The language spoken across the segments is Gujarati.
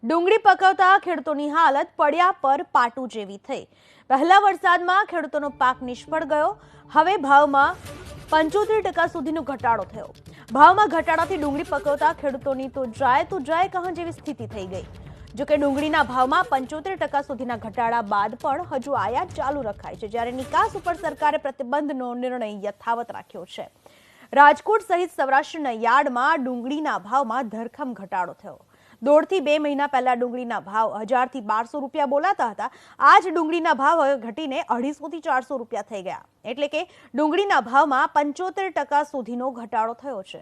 ડુંગળી પકવતા ખેડૂતોની હાલત પડ્યા પર પાટું જેવી થઈ। પહેલા વરસાદમાં ખેડૂતોનો પાક નિષ્ફળ ગયો। હવે ભાવમાં 75% સુધીનો ઘટાડો થયો। ભાવમાં ઘટાડાથી ડુંગળી પકવતા ખેડૂતોની તો જાય કહા જેવી સ્થિતિ થઈ ગઈ। જો કે ડુંગળીના ભાવમાં 75% સુધીના ઘટાડા બાદ પણ હજુ આયાત ચાલુ રખાય છે, જ્યારે નિકાસ ઉપર સરકારે પ્રતિબંધનો નિર્ણય યથાવત રાખ્યો છે। રાજકોટ સહિત સૌરાષ્ટ્રના યાર્ડમાં ડુંગળીના ભાવમાં ધરખમ ઘટાડો થયો। 1.5 થી 2 મહિના પહેલા ડુંગળીના ભાવ 1000 થી 1200 રૂપિયા બોલાતા હતા। આજ ડુંગળીના ભાવ હવે ઘટીને 250 થી 400 રૂપિયા થઈ ગયા, એટલે કે ડુંગળીના ભાવમાં 75% સુધીનો ઘટાડો થયો છે।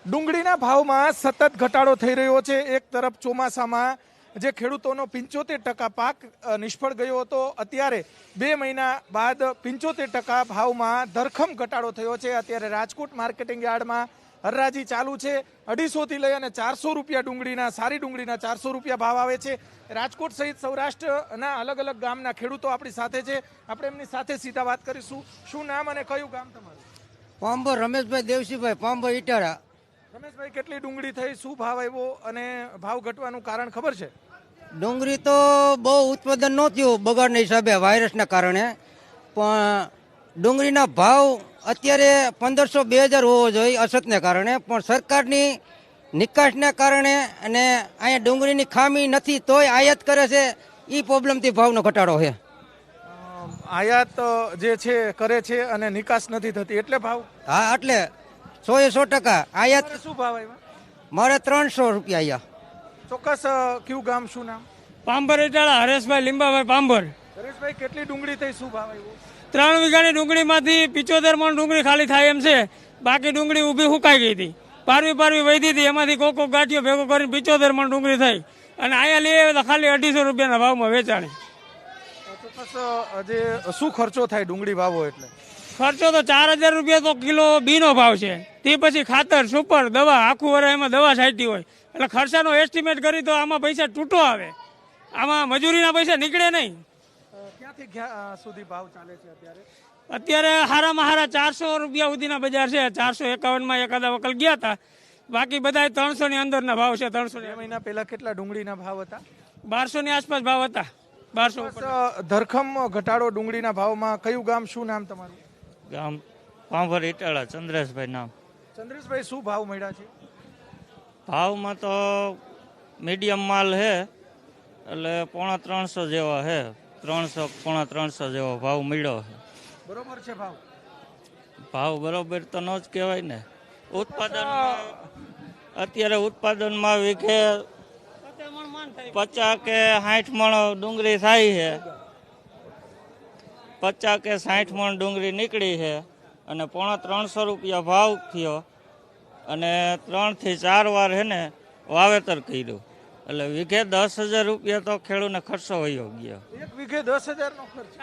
ડુંગળીના ભાવમાં સતત ઘટાડો થઈ રહ્યો છે। એક તરફ ચોમાસામાં જે ખેડૂતોનો 75% પાક નિષ્ફળ ગયો હતો, અત્યારે 2 મહિના બાદ 75% ભાવમાં ધરખમ ઘટાડો થયો છે। અત્યારે રાજકોટ માર્કેટિંગ યાર્ડમાં હરાજી ચાલુ છે। 250 થી લઈ અને 400 રૂપિયા ડુંગળીના, સારી ડુંગળીના 400 રૂપિયા ભાવ આવે છે। રાજકોટ સહિત સૌરાષ્ટ્રના અલગ અલગ ગામના ખેડૂતો આપણી સાથે છે। આપણે એમની સાથે સીધા વાત કરીશું। શું નામ અને કયું ગામ તમારું? પાંભર રમેશભાઈ દેવસીભાઈ, પાંભર ઈટાળા। રમેશભાઈ, કેટલી ડુંગળી થઈ, શું ભાવ આવ્યો અને ભાવ ઘટવાનું કારણ ખબર છે? ડુંગળી તો બહુ ઉત્પાદન ન થયું બગાડના હિસાબે, વાયરસના કારણે, પણ ડુંગળીના ભાવ અત્યારે 1500-2000 હોવો જોઈએ અછતને કારણે, પણ સરકારની નિકાસને કારણે અને અહીંયા ડુંગળીની ખામી નથી તોય આયાત કરે છે, એ પ્રોબ્લેમથી ભાવનો ઘટાડો છે। આયાત જે છે કરે છે અને નિકાસ નથી થતી એટલે ભાવ? હા, એટલે 100% આયાત। શું ભાવ આવ્યા? મારે 300 રૂપિયા અહીંયા। ચોક્કસ કયું ગામ, શું નામ? પાંભર ઈટાળા, હરેશભાઈ લીંબાભાઈ પાંભર। હરેશભાઈ, કેટલી ડુંગળી થઈ, શું ભાવ આવ્યો? 3 વીઘાની ડુંગળીમાંથી 75 મણ ડુંગળી ખાલી થાય એમ છે। બાકી ડુંગળી ઊભી સુકાઈ ગઈ હતી, પારવી વધી હતી, એમાંથી કોકો ગાંઠિયો ભેગો કરીને 75 મણ ડુંગળી થઈ અને અહીંયા લઈ આવે તો ખાલી 250 રૂપિયાના ભાવમાં વેચાણી। ચોક્કસ જે શું ખર્ચો થાય ડુંગળી વાવો એટલે? ખર્ચો તો 4000 રૂપિયા તો કિલો બીનો ભાવ છે, તે પછી ખાતર, સુપર, દવા, આખું વર્ષ એમાં દવા છાંટી હોય એટલે ખર્ચાનો એસ્ટિમેટ કરી તો આમાં પૈસા તૂટો આવે, આમાં મજૂરીના પૈસા નીકળે નહીં। ક્યાંથી ક્યાં સુધી ભાવ ચાલે છે અત્યારે? અત્યારે હારામાં હારા 400 રૂપિયા સુધીના બજાર છે। 451માં એકાદા વકલ ગયા હતા, બાકી બધા 300 ની અંદરના ભાવ છે। 300 2 મહિના પહેલા કેટલા ડુંગળીના ભાવ હતા? 1200 ની આસપાસ ભાવ હતા। 1200 ધરખમ ઘટાડો ડુંગળીના ભાવમાં। કયું ગામ, શું નામ તમારું? ગામ પાંભર ઈટાળા, ચંદ્રેશભાઈ નામ। ચંદ્રેશભાઈ, શું ભાવ મળ્યા છે? ભાવમાં તો મીડિયમ માલ છે એટલે 350 જેવા છે, 300-350 જેવો ભાવ મળ્યો છે। બરોબર છે ભાવ? ભાવ બરોબર તો ન જ કહેવાય ને। ઉત્પાદન અત્યારે ઉત્પાદનમાં વીઘે 50 કે 60 મણ ડુંગળી થાય છે, 50 કે 60 મણ ડુંગળી નીકળી છે અને 350 રૂપિયા ભાવ થયો અને 3 થી 4 વાર છે ને વાવેતર કર્યું એટલે વીઘે 10,000 રૂપિયા તો ખેડૂતને ખર્ચો વયો ગયો। એક વીઘે 10,000 નો ખર્ચ?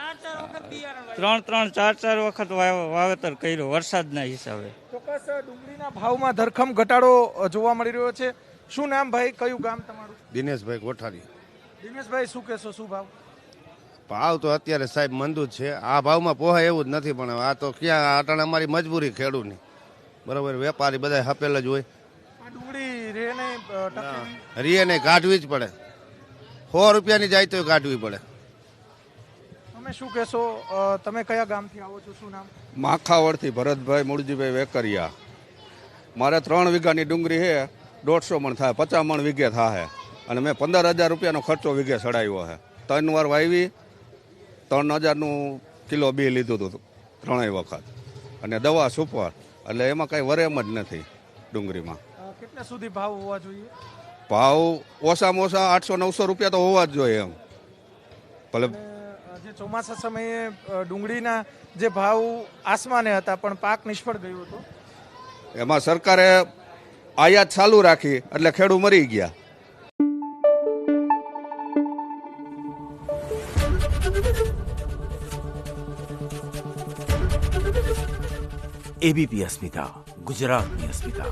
3-4 વખત વાવેતર કર્યું વરસાદના હિસાબે। ચોક્કસ ડુંગળીના ભાવમાં ધરખમ ઘટાડો જોવા મળી રહ્યો છે। શું નામ ભાઈ, કયું ગામ તમારું? દિનેશભાઈ કોઠારી। દિનેશભાઈ, શું કહેશો, શું ભાવ? ભાવ તો અત્યારે સાહેબ મંદુ જ છે, આ ભાવમાં પોહાય એવું જ નથી, પણ આ તો ક્યાં અટાણે અમારી મજબૂરી ખેડૂતની, બરોબર, વેપારી બધા હપેલ જ હોય। આ ડુંગળી રીએ નહીં, કાઢવી જ પડે, 100 રૂપિયાની જાય તો કાઢવી પડે। તમે શું કહેશો, તમે કયા ગામથી આવો છો, શું નામ? માખાવડથી ભરતભાઈ મૂળજીભાઈ વેકરિયા। મારે 3 વીઘાની ડુંગળી છે, 150 મણ થાય, 50 મણ વીઘે થાય અને મેં 15,000 રૂપિયાનો ખર્ચો વીઘે ચડાવ્યો છે। 3 વાર વાવી, 3000નું કિલો બી લીધું હતું 3 વખત અને દવા સુપર, એટલે એમાં કઈ વરેમ જ નથી ડુંગળીમાં। કેટલા સુધી ભાવ હોવા જોઈએ? ભાવ ઓછામાં ઓછા 800-900 રૂપિયા તો હોવા જ જોઈએ એમ। ભલે જે ચોમાસા સમયે ડુંગળીના જે ભાવ આસમાને હતા પણ પાક નિષ્ફળ ગયો હતો, એમાં સરકારે આયાત ચાલુ રાખી એટલે ખેડૂત મરી ગયા। એબીપી અસ્મિતા, ગુજરાતની અસ્મિતા।